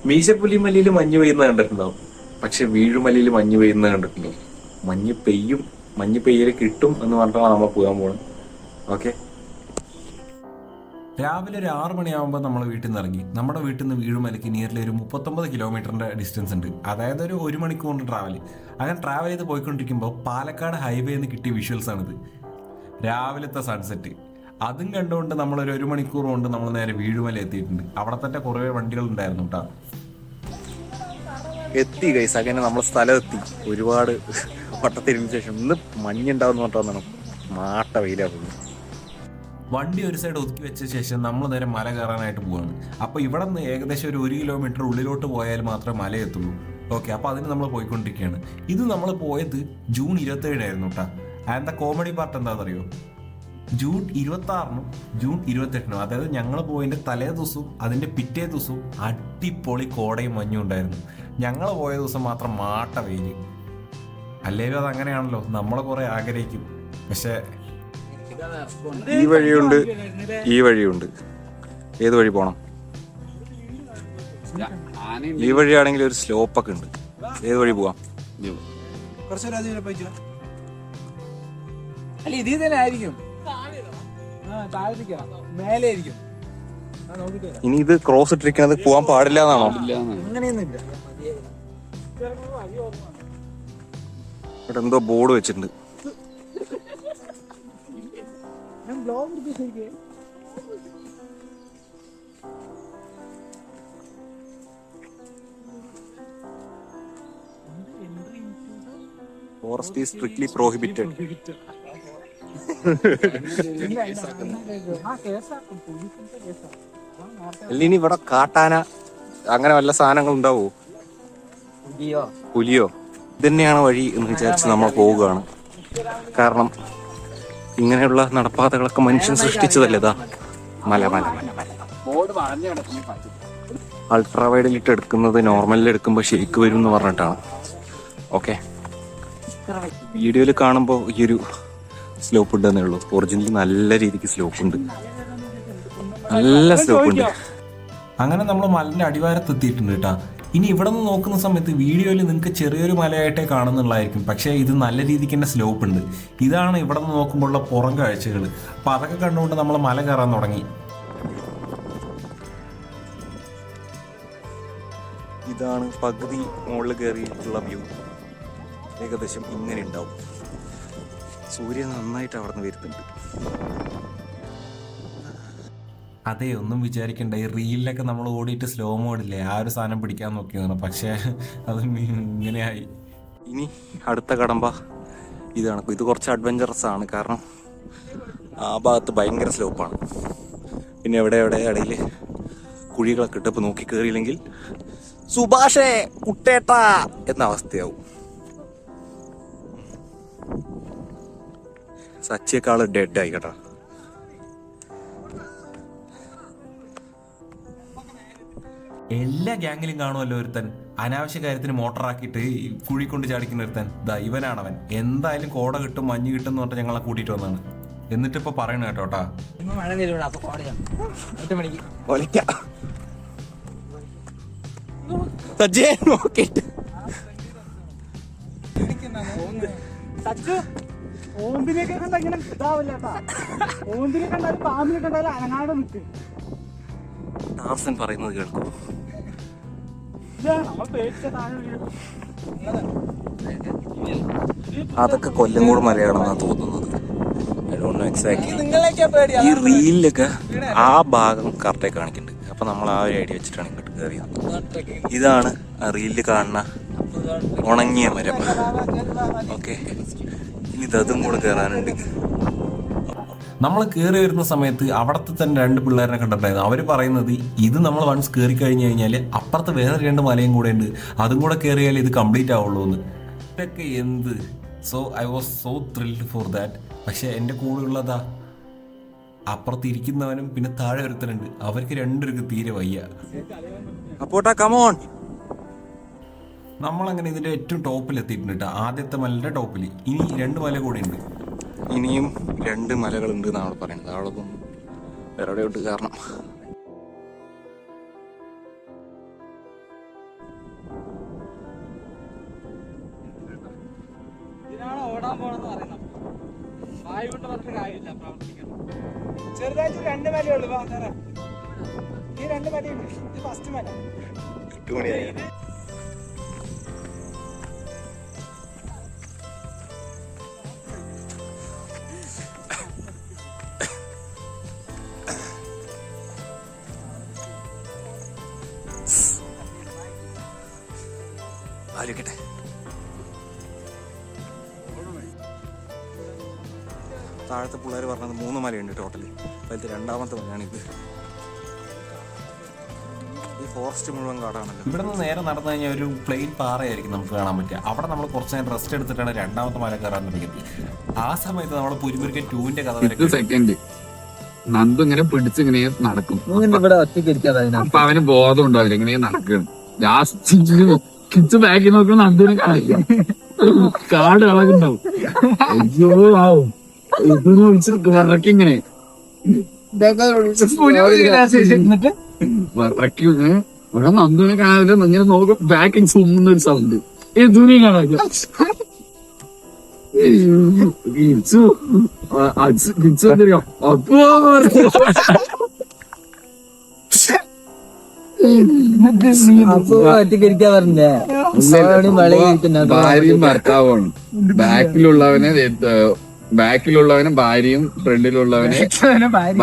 മീശപ്പുലിമലയിൽ മഞ്ഞ് പെയ്യുന്നത് കണ്ടിട്ടുണ്ടാവും, പക്ഷെ വീഴുമലയിൽ മഞ്ഞ് പെയ്യുന്നത് കണ്ടിട്ടുണ്ടോ? മഞ്ഞ് പെയ്യും, മഞ്ഞ് പെയ്യൽ കിട്ടും എന്ന് പറഞ്ഞിട്ടാണ് നമ്മൾ പോകാൻ പോകുന്നത്. ഓക്കെ, രാവിലെ ഒരു 6 മണിയാകുമ്പോൾ നമ്മൾ വീട്ടിൽ നിന്ന് ഇറങ്ങി. നമ്മുടെ വീട്ടിൽ നിന്ന് വീഴുമലയ്ക്ക് നിയർലി ഒരു 39 കിലോമീറ്ററിന്റെ ഡിസ്റ്റൻസ് ഉണ്ട്, അതായത് ഒരു മണിക്കൂറിന്റെ ട്രാവൽ. അങ്ങനെ ട്രാവൽ ചെയ്ത് പോയിക്കൊണ്ടിരിക്കുമ്പോൾ പാലക്കാട് ഹൈവേയിൽ നിന്ന് കിട്ടിയ വിഷ്വൽസ് ആണിത്. രാവിലത്തെ സൺസെറ്റ് അതും കണ്ടുകൊണ്ട് നമ്മളൊരു 1 മണിക്കൂർ കൊണ്ട് നമ്മൾ നേരെ വീഴുമല എത്തിയിട്ടുണ്ട്. അവിടെ തന്നെ കുറേ വണ്ടികൾ ഉണ്ടായിരുന്നു കേട്ടോ. എത്തി ഗൈസ്, അങ്ങനെ നമ്മൾ സ്ഥലം എത്തി. ഒരുപാട് വട്ടത്തിരിഞ്ഞ ശേഷം ഇന്ന് മഞ്ഞുണ്ടാവുന്ന പറഞ്ഞാൽ മാട്ട വെയിലാകുന്നു. വണ്ടി ഒരു സൈഡ് ഒതുക്കി വെച്ച ശേഷം നമ്മൾ നേരെ മല കയറാനായിട്ട് പോവാണ്. അപ്പോൾ ഇവിടെ നിന്ന് ഏകദേശം ഒരു 1 കിലോമീറ്റർ ഉള്ളിലോട്ട് പോയാൽ മാത്രമേ മല എത്തുള്ളൂ. ഓക്കെ, അപ്പോൾ അതിന് നമ്മൾ പോയിക്കൊണ്ടിരിക്കുകയാണ്. ഇത് നമ്മൾ പോയത് ജൂൺ 27 ആയിരുന്നു കേട്ടോ. അതിൻ്റെ കോമഡി പാർട്ട് എന്താണെന്നറിയോ? ജൂൺ 26-നും ജൂൺ 28-നും, അതായത് ഞങ്ങൾ പോയതിൻ്റെ തലേ ദിവസവും അതിൻ്റെ പിറ്റേ ദിവസവും അടിപൊളി കോടയും മഞ്ഞും ഉണ്ടായിരുന്നു. ഞങ്ങൾ പോയ ദിവസം മാത്രം മാട്ട വെയിൽ. അല്ലേലും അത് അങ്ങനെയാണല്ലോ, നമ്മൾ കുറേ ആഗ്രഹിക്കും. പക്ഷേ ഈ വഴിയുണ്ട്, ഈ വഴിയുണ്ട്. ഏത് വഴി പോണം? ഈ വഴിയാണെങ്കിൽ ഒരു സ്ലോപ്പൊക്കെ ഉണ്ട്. ഏത് വഴി പോവാം? അല്ല, ഇതിൽ തന്നെ ആയിരിക്കും, ഇനി ഇത് ക്രോസ് ഇട്ടിരിക്കുന്നത് പോവാൻ പാടില്ല എന്നാണോ? അങ്ങനെയൊന്നുമില്ല. ഇവിടെ എന്തോ ബോർഡ് വെച്ചിട്ടുണ്ട്. Forest is strictly prohibited. ഇനി ഇവിടെ കാട്ടാന അങ്ങനെ വല്ല സാധനങ്ങൾ ഉണ്ടാവോ? പുലിയോ? ഇതന്നെയാണ് വഴി എന്ന് വിചാരിച്ച് നമ്മൾ പോവുകയാണ്. കാരണം ഇങ്ങനെയുള്ള നടപ്പാതകളൊക്കെ മനുഷ്യൻ സൃഷ്ടിച്ചതല്ലേ. ഇതാ മല മല മല മല. അൾട്രാ വൈഡിലിട്ട് എടുക്കുന്നത് നോർമലിൽ എടുക്കുമ്പോൾ ഷേക്ക് വരും എന്ന് പറഞ്ഞിട്ടാണ്. ഓക്കെ, വീഡിയോയിൽ കാണുമ്പോൾ ഈ ഒരു സ്ലോപ്പ് ഉണ്ടെന്നേ ഉള്ളൂ. ഒറിജിനലി നല്ല രീതിക്ക് സ്ലോപ്പ് ഉണ്ട്, നല്ല സ്ലോപ്പ് ഉണ്ട്. അങ്ങനെ നമ്മൾ മലന്റെ അടിവാരത്ത് എത്തിയിട്ടുണ്ട് കേട്ടാ. ഇനി ഇവിടെ നിന്ന് നോക്കുന്ന സമയത്ത് വീഡിയോയിൽ നിങ്ങൾക്ക് ചെറിയൊരു മലയായിട്ടേ കാണുന്നുള്ളായിരിക്കും, പക്ഷേ ഇത് നല്ല രീതിക്ക് തന്നെ സ്ലോപ്പ് ഉണ്ട്. ഇതാണ് ഇവിടെ നിന്ന് നോക്കുമ്പോഴുള്ള പുറം കാഴ്ചകൾ. അപ്പം അതൊക്കെ കണ്ടുകൊണ്ട് നമ്മൾ മല കയറാൻ തുടങ്ങി. ഇതാണ് പകുതി മുകളിൽ കയറിയിട്ടുള്ള വ്യൂ. ഏകദേശം ഇങ്ങനെ ഉണ്ടാവും. സൂര്യൻ നന്നായിട്ട് അവിടെ നിന്ന് വരുന്നുണ്ട്. അതെ, ഒന്നും വിചാരിക്കണ്ട. ഈ റീലിലൊക്കെ നമ്മൾ ഓടിയിട്ട് സ്ലോ മോഡില്ലേ, ആ ഒരു സാധനം പിടിക്കാൻ നോക്കിയതാണ്, പക്ഷേ അത് ഇങ്ങനെയായി. ഇനി അടുത്ത കടമ്പ ഇതാണ്. ഇത് കുറച്ച് അഡ്വഞ്ചറസ് ആണ്, കാരണം ആ ഭാഗത്ത് ഭയങ്കര സ്ലോപ്പാണ്. പിന്നെ എവിടെ ഇടയിൽ കുഴികളൊക്കെ ഇട്ടപ്പോൾ നോക്കി കയറിയില്ലെങ്കിൽ സുഭാഷേ കുട്ടേട്ടാ എന്ന അവസ്ഥയാവും. സച്ചിയേക്കാള് ഡെഡ് ആയി കേട്ടോ. എല്ലാ ഗ്യാങ്ങിലും കാണുമല്ലോ ഒരുത്തൻ അനാവശ്യ കാര്യത്തിന് മോട്ടറാക്കിയിട്ട് കുഴി കൊണ്ട് ചാടിക്കുന്ന ഒരുത്തൻ. ദാ ഇവനാണവൻ. എന്തായാലും കോട കിട്ടും മഞ്ഞ് കിട്ടും എന്ന് പറഞ്ഞിട്ട് ഞങ്ങളെ കൂട്ടിയിട്ട് വന്നാണ്. എന്നിട്ട് ഇപ്പൊ പറയണ കേട്ടോട്ടാ, ഓന്തിനെയൊക്കെ കണ്ട ഇങ്ങനെ ഇതാവില്ലാട്ടാ. ഓന്തിനെ കണ്ടാലും പാമ്പിനെ കണ്ടാലും അനങ്ങാതെ നിൽക്ക്. ദാസൻ പറയുന്നത് കേൾക്കൂ. അതൊക്കെ കൊല്ലങ്കോട് മലയാണെന്നാണ് തോന്നുന്നത്. ഈ റീലിലൊക്കെ ആ ഭാഗം കറക്റ്റായി കാണിക്കുന്നുണ്ട്. അപ്പൊ നമ്മൾ ആ ഒരു ഐഡിയ വെച്ചിട്ടാണ് ഇങ്ങോട്ട് കയറിയത്. ഇതാണ് റീലിൽ കാണുന്ന ഉണങ്ങിയ മരം. ഓക്കെ, ഇനി അതും കൂടെ കയറാനുണ്ട്. നമ്മൾ കയറി വരുന്ന സമയത്ത് അവിടുത്തെ തന്നെ 2 പിള്ളേരെ കണ്ടിട്ടുണ്ടായിരുന്നു. അവർ പറയുന്നത് ഇത് നമ്മൾ വൺസ് കയറി കഴിഞ്ഞ് കഴിഞ്ഞാൽ അപ്പുറത്ത് വേറെ 2 മലയും കൂടെ ഉണ്ട്, അതും കൂടെ കയറിയാൽ ഇത് കംപ്ലീറ്റ് ആവുള്ളൂ എന്ന്. ഇതൊക്കെ എന്ത്! So I was so thrilled for that. പക്ഷെ എൻ്റെ കൂടെയുള്ളതാ അപ്പുറത്ത് ഇരിക്കുന്നവനും പിന്നെ താഴെ ഒരുത്തനുണ്ട്. അവർക്ക് 2 പേർക്ക് തീരെ വയ്യ. അപ്പോട്ടാ കമോൺ. നമ്മളങ്ങനെ ഇതിൻ്റെ ഏറ്റവും ടോപ്പിൽ എത്തിയിട്ടുണ്ട് കേട്ടോ. ആദ്യത്തെ മലയുടെ ടോപ്പിൽ. ഇനി 2 മല കൂടെ ഉണ്ട്. ഇനിയും 2 മലകളുണ്ട് എന്നാണ് പറയുന്നത്. അവിടെ വേറെ എവിടെയോട്ട് കാരണം പോണെന്ന് പറയുന്നത്. വായു കൊണ്ട് പറഞ്ഞിട്ട് കാര്യമില്ല, പ്രവർത്തിക്കണം. ചെറുതായിട്ട് 2 മലയുള്ളൂ. ഈ 2 മലയുണ്ട്. ഇത് ഫസ്റ്റ് മല. ആലോചിക്കട്ടെ. താഴത്തെ പിള്ളേർ പറഞ്ഞത് 3 മലയുണ്ട് ടോട്ടല്. അതിലത്തെ 2ാമത്തെ മലയാണിത്. ഈ ഫോറസ്റ്റ് മുഴുവൻ കാടാണല്ലോ. ഇവിടെ നിന്ന് നേരെ നടന്നു കഴിഞ്ഞാൽ ഒരു പ്ലെയിൻ പാറയായിരിക്കും നമുക്ക് കാണാൻ പറ്റുക. അവിടെ നമ്മൾ കുറച്ച് നേരം റെസ്റ്റ് എടുത്തിട്ടാണ് 2ാമത്തെ മല കയറാൻ തുടങ്ങിയത്. ആ സമയത്ത് നമ്മുടെ പുലിമുരുകൻ 2ന്റെ കഥ സെക്കൻഡ് നന്ദു ഇങ്ങനെ പിടിച്ചിങ്ങനെ നടക്കും. അപ്പൊ അവന് ബോധം ഉണ്ടാവില്ല, ഇങ്ങനെ നടക്കണം. ലാസ്റ്റ് കിച്ച് ബാക്കി നോക്കുമ്പോ നന്ദുവിനെ കാണില്ല, കാട് ഇളകുണ്ടാവും. അയ്യോ ആവും ഇതിനെ വിളിച്ചിട്ട് വിറക്കി ഇങ്ങനെ വിറക്കി ഇവിടെ നന്ദുവിനെ കാണില്ല. ഇങ്ങനെ നോക്കും ബാക്കിങ് സുമ്മുന്ന ഒരു സൗണ്ട് എന്തുവിനെയും കാണാനില്ല. ഭാര്യയും ഭർത്താവാണ്. ബാക്കിലുള്ളവനെ ഭാര്യയും ഫ്രണ്ടിലുള്ളവനെ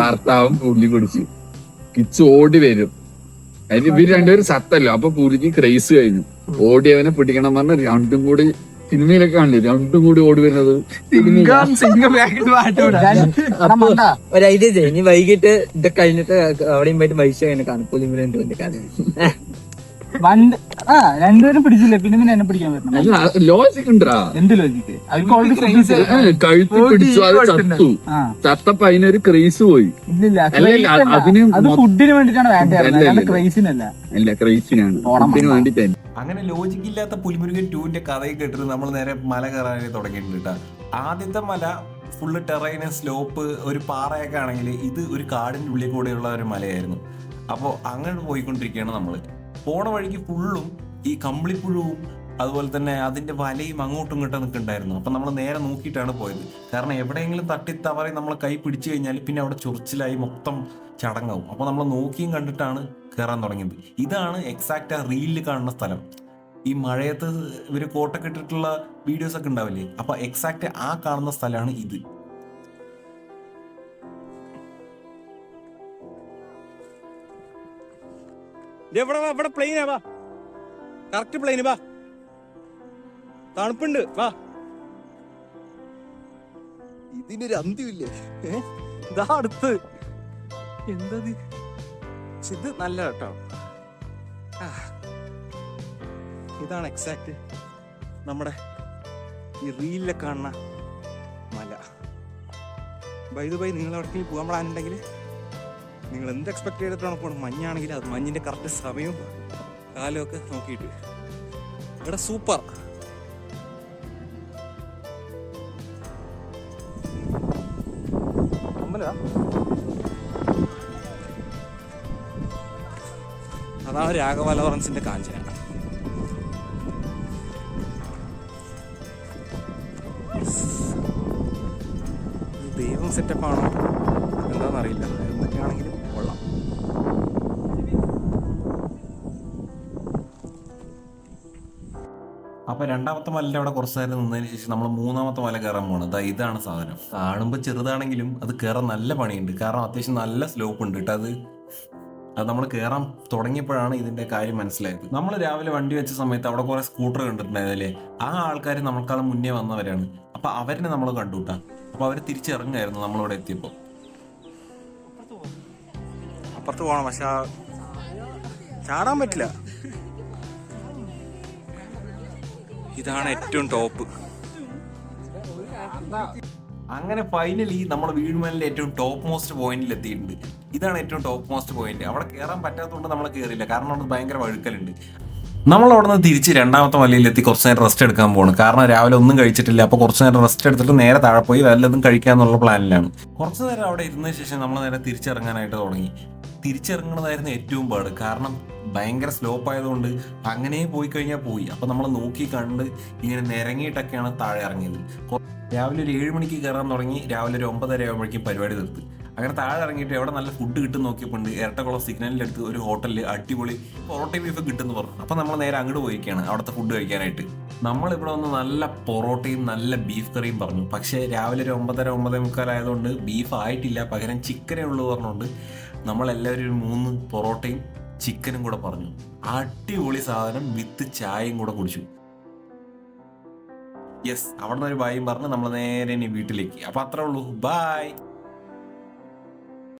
ഭർത്താവും പുള്ളി കുടിച്ചു. കിച്ച് ഓടി വരും. അതിന് ഇവര് രണ്ടുപേരും സത്തല്ലോ. അപ്പൊ പുലിക്ക് ക്രൈസ് കഴിഞ്ഞു. ഓടിയവനെ പിടിക്കണം പറഞ്ഞ രണ്ടും കൂടി സിനിമയിലൊക്കെ കാണില്ലേ, രണ്ടും കൂടി ഓടി വരുന്നത്. ഒരു ഐഡിയ ചെയ്യും. ഇനി വൈകിട്ട് ഇത് കഴിഞ്ഞിട്ട് അവിടെയും പോയിട്ട് മൈസൂർ അങ്ങനെ കാണും. പുലിമുരുകന്റെ കഥ രണ്ടുപേരും പിടിച്ചില്ല, പിന്നെ എന്നെ പിടിക്കാൻ പറ്റണം. ലോജിക് ഉണ്ടാ, എന്ത് ലോജിക്ക്? കഴുത്തി പിടിച്ചു, അത് ചത്തു. ചത്തപ്പോ അതിനൊരു ക്രൈസ് പോയി. അതിന് അത് ഫുഡിന് വേണ്ടിട്ടാണ് വേണ്ടത്, ക്രൈസിനല്ല. അല്ല, ക്രൈസിനാണ്, ഫുഡിന് വേണ്ടിട്ട്. അങ്ങനെ ലോജിക്ക് ഇല്ലാത്ത പുലിമുരുകൻ 2ന്റെ കഥയെ കേട്ടിട്ട് നമ്മൾ നേരെ മല കയറാനായി തുടങ്ങിയിട്ടുണ്ട് കേട്ടോ. ആദ്യത്തെ മല ഫുള്ള് ടെറൈന്, സ്ലോപ്പ്, ഒരു പാറയൊക്കെ ആണെങ്കിൽ ഇത് ഒരു കാടിന്റെ ഉള്ളിൽ കൂടെയുള്ള ഒരു മലയായിരുന്നു. അപ്പോൾ അങ്ങനെ പോയിക്കൊണ്ടിരിക്കുകയാണ് നമ്മൾ. പോണ വഴിക്ക് ഫുള്ളും ഈ കമ്പിളിപ്പുഴുവും അതുപോലെ തന്നെ അതിന്റെ വലയും അങ്ങോട്ടും ഇങ്ങോട്ടും നിൽക്കുന്നുണ്ടായിരുന്നു. അപ്പം നമ്മൾ നേരെ നോക്കിയിട്ടാണ് പോയത്. കാരണം എവിടെയെങ്കിലും തട്ടിത്തവറി നമ്മൾ കൈ പിടിച്ചു കഴിഞ്ഞാൽ പിന്നെ അവിടെ ചൊറിച്ചിലായി മൊത്തം ചടങ്ങാവും. അപ്പോൾ നമ്മൾ നോക്കിയും കണ്ടിട്ടാണ് കയറാൻ തുടങ്ങിയത്. ഇതാണ് എക്സാക്റ്റ് ആ റീലിൽ കാണുന്ന സ്ഥലം. ഈ മഴയത്ത് ഇവർ കോട്ടൊക്കെ ഇട്ടിട്ടുള്ള വീഡിയോസ് ഒക്കെ ഉണ്ടാവില്ലേ, അപ്പൊ എക്സാക്റ്റ് ആ കാണുന്ന സ്ഥലമാണ് ഇത്. ഇവിടെ പ്ലെയിനാ, വാ കറക്റ്റ് പ്ലെയിന്, വാ തണുപ്പുണ്ട്, വാ. ഇതിനൊരു അന്ത്യമില്ലേ? ഇതാ അടുത്ത് എന്തത്? ഇത് നല്ല കേട്ടോ. ഇതാണ് എക്സാക്റ്റ് നമ്മുടെ ഈ റീലിലെ കാണുന്ന മല. ബൈ നിങ്ങൾ എവിടേക്കെങ്കിലും പോകാൻ പ്ലാൻ ഉണ്ടെങ്കിൽ നിങ്ങൾ എന്ത് എക്സ്പെക്ട് ചെയ്തിട്ടാണ് പോകണം. മഞ്ഞാണെങ്കിൽ അത് മഞ്ഞിന്റെ കറക്റ്റ് സമയവും കാലവും ഒക്കെ നോക്കിയിട്ട് ഇവിടെ സൂപ്പർ. അതാണ് രാഘവ ലോറൻസിന്റെ കാഞ്ചന. ദൈവം സെറ്റപ്പാണോ എന്താണെന്നറിയില്ല, എന്തൊക്കെയാണെങ്കിലും കൊള്ളാം. അപ്പൊ 2ാമത്തെ മലയുടെ അവിടെ കുറച്ച് നേരം നിന്നതിന് ശേഷം നമ്മൾ 3ാമത്തെ മല കയറാൻ പോകണം. ഇതാണ് സാധനം. കാണുമ്പോൾ ചെറുതാണെങ്കിലും അത് കയറാൻ നല്ല പണിയുണ്ട്. കാരണം അത്യാവശ്യം നല്ല സ്ലോപ്പ് ഉണ്ട് കേട്ടോ. അത് നമ്മൾ കയറാൻ തുടങ്ങിയപ്പോഴാണ് ഇതിന്റെ കാര്യം മനസ്സിലായത്. നമ്മൾ രാവിലെ വണ്ടി വെച്ച സമയത്ത് അവിടെ കുറെ സ്കൂട്ടർ കണ്ടിട്ടുണ്ടായതല്ലേ, ആ ആൾക്കാർ നമ്മൾക്കാളും മുന്നേ വന്നവരാണ്. അപ്പൊ അവരിനെ നമ്മൾ കണ്ടുകൂട്ടാ. അപ്പൊ അവര് തിരിച്ചിറങ്ങായിരുന്നു നമ്മളിവിടെ എത്തിയപ്പോ. അപ്പുറത്ത് പോകണം, പക്ഷെ ചാടാൻ പറ്റില്ല. ഇതാണ് ഏറ്റവും ടോപ്പ്. അങ്ങനെ ഫൈനലി നമ്മൾ വീടുമലിന്റെ ഏറ്റവും ടോപ്പ് മോസ്റ്റ് പോയിന്റിൽ എത്തിയിട്ടുണ്ട്. ഇതാണ് ഏറ്റവും ടോപ്പ് മോസ്റ്റ് പോയിന്റ്. അവിടെ കയറാൻ പറ്റാത്തതുകൊണ്ട് നമ്മൾ കയറിയില്ല, കാരണം അവിടെ ഭയങ്കര വഴുക്കലുണ്ട്. നമ്മൾ അവിടെ നിന്ന് തിരിച്ച് 2ാമത്തെ മലയിലെത്തി കുറച്ച് നേരം റെസ്റ്റ് എടുക്കാൻ പോകണം. കാരണം രാവിലെ ഒന്നും കഴിച്ചിട്ടില്ല. അപ്പോൾ കുറച്ച് നേരം റെസ്റ്റ് എടുത്തിട്ട് നേരെ താഴെ പോയി വല്ലതും കഴിക്കാന്നുള്ള പ്ലാനിലാണ്. കുറച്ച് നേരം അവിടെ ഇരുന്നതിന് ശേഷം നമ്മൾ നേരെ തിരിച്ചിറങ്ങാനായിട്ട് തുടങ്ങി. തിരിച്ചിറങ്ങുന്നതായിരുന്നു ഏറ്റവും പാട്. കാരണം ഭയങ്കര സ്ലോപ്പ് ആയതുകൊണ്ട് അങ്ങനെ പോയി കഴിഞ്ഞാൽ പോയി. അപ്പോൾ നമ്മൾ നോക്കി കണ്ട് ഇങ്ങനെ നിരങ്ങിയിട്ടൊക്കെയാണ് താഴെ ഇറങ്ങിയത്. രാവിലെ ഒരു 7 മണിക്ക് കയറാൻ തുടങ്ങി, രാവിലെ ഒരു 9:30 ആകുമ്പോഴേക്കും പരിപാടി തീർത്ത്. അങ്ങനെ താഴെ ഇറങ്ങിയിട്ട് എവിടെ നല്ല ഫുഡ് കിട്ടും നോക്കിയപ്പോൾ ഇരട്ടക്കുളം സിഗ്നലിൻ്റെ അടുത്ത് ഒരു ഹോട്ടലിൽ അടിപൊളി പൊറോട്ടയും ബീഫ് കിട്ടുമെന്ന് പറഞ്ഞു. അപ്പം നമ്മൾ നേരെ അങ്ങോട്ട് പോയിരിക്കുകയാണ് അവിടുത്തെ ഫുഡ് കഴിക്കാനായിട്ട്. നമ്മളിവിടെ വന്ന് നല്ല പൊറോട്ടയും നല്ല ബീഫ് കറിയും പറഞ്ഞു. പക്ഷേ രാവിലെ ഒരു 9:30 9:45 ആയതുകൊണ്ട് ബീഫ് ആയിട്ടില്ല, പകരം ചിക്കനേ ഉള്ളൂ പറഞ്ഞുകൊണ്ട് നമ്മളെല്ലാവരും ഒരു 3 പൊറോട്ടയും ചിക്കനും കൂടെ പറഞ്ഞു. അടിപൊളി സാധനം വിത്ത് ചായയും കൂടെ കുടിച്ചു. യെസ്, അവിടെ നിന്ന് ഒരു ബായും പറഞ്ഞ് നമ്മൾ നേരെ ഇനി വീട്ടിലേക്ക്. അപ്പോൾ അത്രേ ഉള്ളൂ, ബായ്.